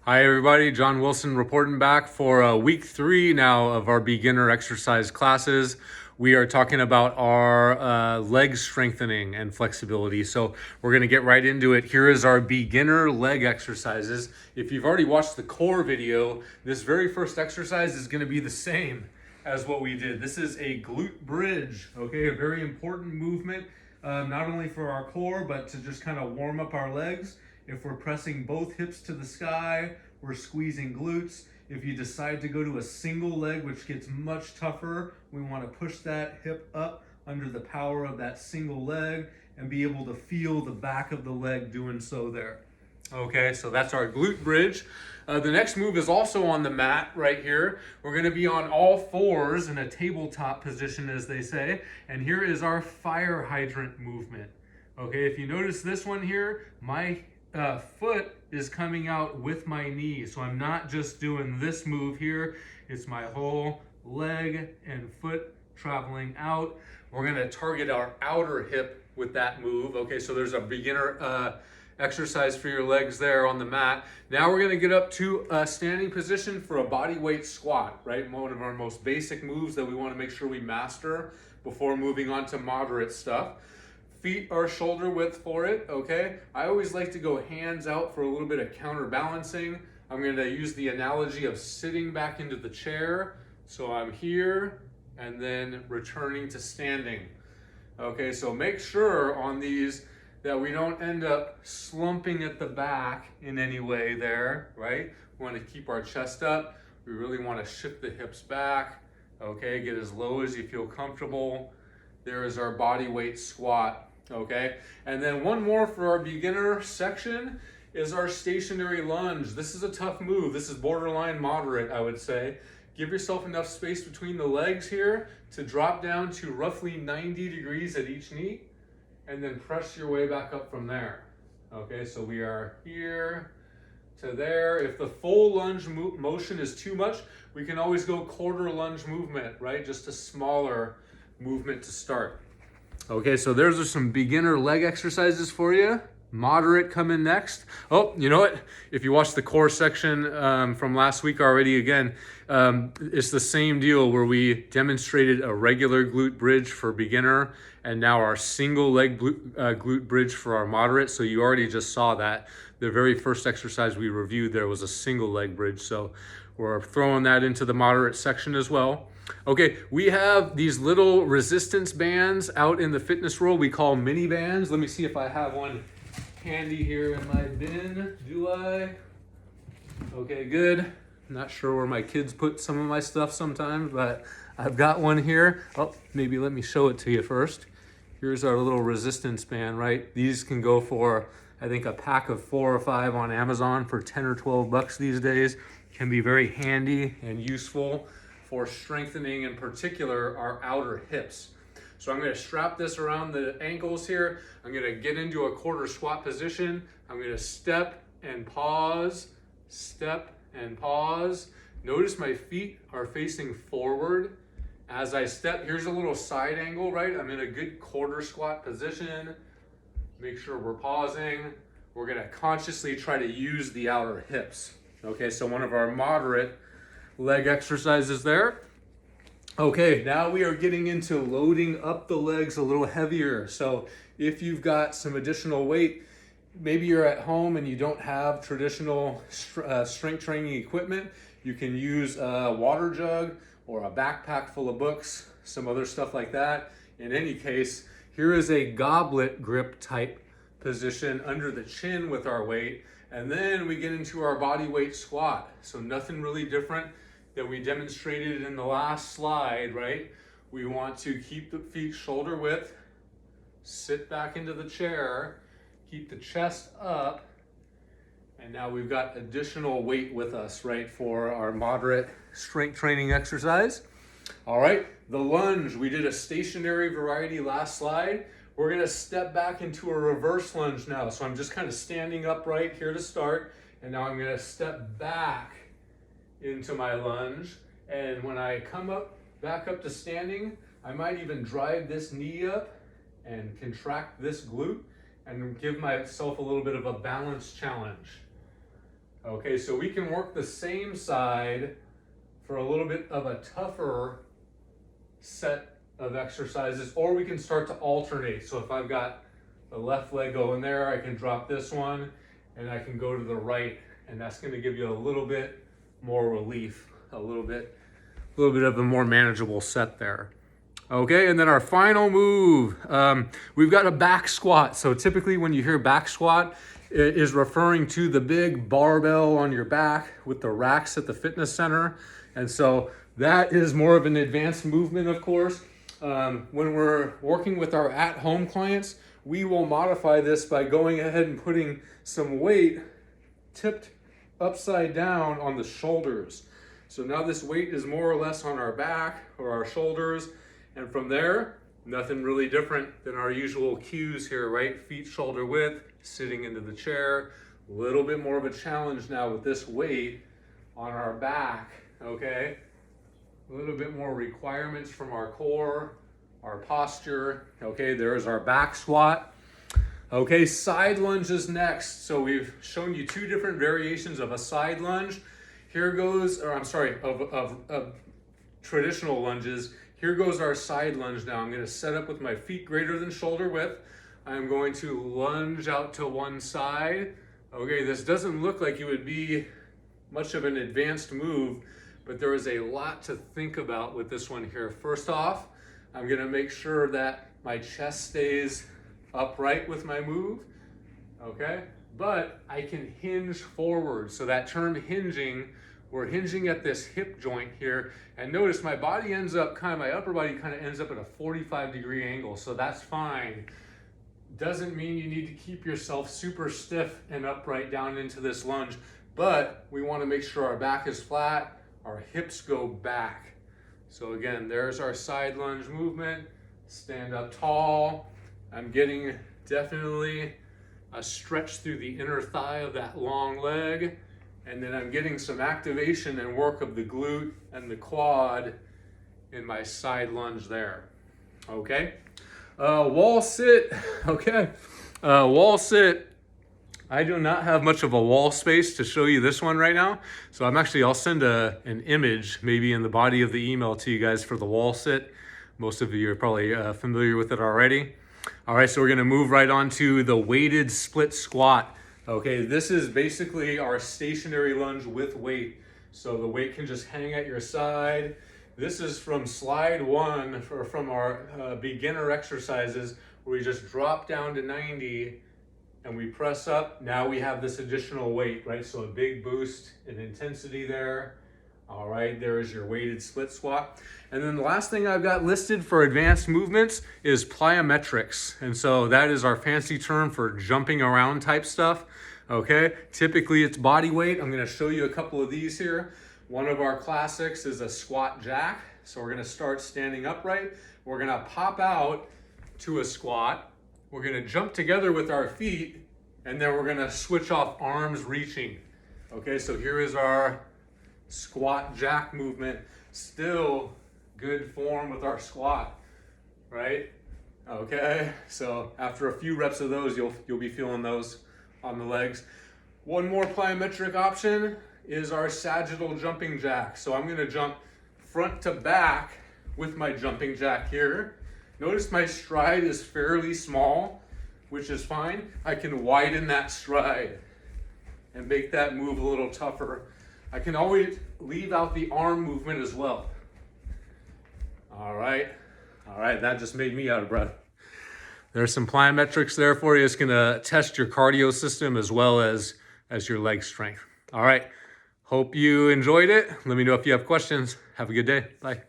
Hi everybody, John Wilson reporting back for week 3 now of our beginner exercise classes. We are talking about our leg strengthening and flexibility. So we're going to get right into it. Here is our beginner leg exercises. If you've already watched the core video, this very first exercise is going to be the same as what we did. This is a glute bridge, okay? A very important movement, not only for our core, but to just kind of warm up our legs. If we're pressing both hips to the sky, we're squeezing glutes. If you decide to go to a single leg, which gets much tougher, we want to push that hip up under the power of that single leg and be able to feel the back of the leg doing so there. Okay, so that's our glute bridge. The next move is also on the mat right here. We're going to be on all fours in a tabletop position, as they say. And here is our fire hydrant movement. Okay, if you notice this one here, my foot is coming out with my knee. So I'm not just doing this move here. It's my whole leg and foot traveling out. We're going to target our outer hip with that move. Okay, so there's a beginner exercise for your legs there on the mat. Now we're going to get up to a standing position for a body weight squat, right? One of our most basic moves that we want to make sure we master before moving on to moderate stuff. Feet are shoulder width for it, okay? I always like to go hands out for a little bit of counterbalancing. I'm going to use the analogy of sitting back into the chair. So I'm here and then returning to standing. Okay, so make sure on these that we don't end up slumping at the back in any way there, right? We want to keep our chest up. We really want to shift the hips back, okay? Get as low as you feel comfortable. There is our body weight squat, okay? And then one more for our beginner section is our stationary lunge. This is a tough move. This is borderline moderate, I would say. Give yourself enough space between the legs here to drop down to roughly 90 degrees at each knee, and then press your way back up from there. Okay, so we are here to there. If the full lunge motion is too much, we can always go quarter lunge movement, right? Just a smaller movement to start. Okay, so there's some beginner leg exercises for you. Moderate coming next. Oh, you know what? If you watched the core section from last week already, again, it's the same deal where we demonstrated a regular glute bridge for beginner and now our single leg glute bridge for our moderate. So you already just saw that. The very first exercise we reviewed there was a single leg bridge. So we're throwing that into the moderate section as well. Okay, we have these little resistance bands out in the fitness world we call mini bands. Let me see if I have one handy here in my bin. Do I? Okay, good. Not sure where my kids put some of my stuff sometimes, but I've got one here. Oh, maybe let me show it to you first. Here's our little resistance band, right? These can go for, I think, a pack of 4 or 5 on Amazon for 10 or 12 bucks these days. Can be very handy and useful for strengthening, in particular, our outer hips. So I'm going to strap this around the ankles here. I'm going to get into a quarter squat position. I'm going to step and pause, step and pause. Notice my feet are facing forward. As I step, here's a little side angle, right? I'm in a good quarter squat position. Make sure we're pausing. We're going to consciously try to use the outer hips. Okay, so one of our moderate leg exercises there. Okay, now we are getting into loading up the legs a little heavier. So if you've got some additional weight, maybe you're at home and you don't have traditional strength training equipment, you can use a water jug or a backpack full of books, some other stuff like that. In any case, here is a goblet grip type position under the chin with our weight. And then we get into our body weight squat. So nothing really different that we demonstrated in the last slide, right? We want to keep the feet shoulder width, sit back into the chair, keep the chest up, and now we've got additional weight with us, right, for our moderate strength training exercise. All right, the lunge, we did a stationary variety last slide. We're gonna step back into a reverse lunge now. So I'm just kind of standing upright here to start, and now I'm gonna step back into my lunge. And when I come up, back up to standing, I might even drive this knee up and contract this glute and give myself a little bit of a balance challenge. Okay, so we can work the same side for a little bit of a tougher set of exercises, or we can start to alternate. So if I've got the left leg going there, I can drop this one and I can go to the right, and that's going to give you a little bit more relief, a little bit of a more manageable set there. Okay, and then our final move, we've got a back squat. So typically when you hear back squat, it is referring to the big barbell on your back with the racks at the fitness center. And so that is more of an advanced movement, of course. When we're working with our at-home clients, we will modify this by going ahead and putting some weight tipped upside down on the shoulders. So now this weight is more or less on our back or our shoulders. And from there, nothing really different than our usual cues here, right? Feet shoulder width, sitting into the chair. A little bit more of a challenge now with this weight on our back, okay? A little bit more requirements from our core, our posture. Okay, there's our back squat. Okay, side lunges next. So we've shown you two different variations of a side lunge. Here goes, or I'm sorry, of traditional lunges. Here goes our side lunge now. I'm going to set up with my feet greater than shoulder width. I'm going to lunge out to one side. Okay, this doesn't look like it would be much of an advanced move, but there is a lot to think about with this one here. First off, I'm going to make sure that my chest stays upright with my move. Okay, but I can hinge forward. So that term hinging, we're hinging at this hip joint here, and notice my body ends up my upper body kind of ends up at a 45-degree angle, so that's fine. Doesn't mean you need to keep yourself super stiff and upright down into this lunge, but we want to make sure our back is flat, our hips go back. So again, there's our side lunge movement. Stand up tall. I'm getting definitely a stretch through the inner thigh of that long leg. And then I'm getting some activation and work of the glute and the quad in my side lunge there. Okay. Wall sit. Okay. Wall sit. I do not have much of a wall space to show you this one right now. So I'll send an image maybe in the body of the email to you guys for the wall sit. Most of you are probably familiar with it already. All right, so we're gonna move right on to the weighted split squat. Okay, this is basically our stationary lunge with weight. So the weight can just hang at your side. This is from slide one, or from our beginner exercises, where we just drop down to 90 and we press up. Now we have this additional weight, right? So a big boost in intensity there. All right, there is your weighted split squat. And then the last thing I've got listed for advanced movements is plyometrics. And so that is our fancy term for jumping around type stuff. Okay, typically it's body weight. I'm gonna show you a couple of these here. One of our classics is a squat jack. So we're gonna start standing upright. We're gonna pop out to a squat. We're gonna jump together with our feet, and then we're gonna switch off arms reaching. Okay, so here is our squat jack movement. Still good form with our squat, right? Okay, so after a few reps of those, you'll be feeling those on the legs. One more plyometric option is our sagittal jumping jack. So I'm gonna jump front to back with my jumping jack here. Notice my stride is fairly small, which is fine. I can widen that stride and make that move a little tougher. I can always leave out the arm movement as well. All right, that just made me out of breath. There's some plyometrics there for you. It's gonna test your cardio system as well as your leg strength. All right, hope you enjoyed it. Let me know if you have questions. Have a good day, bye.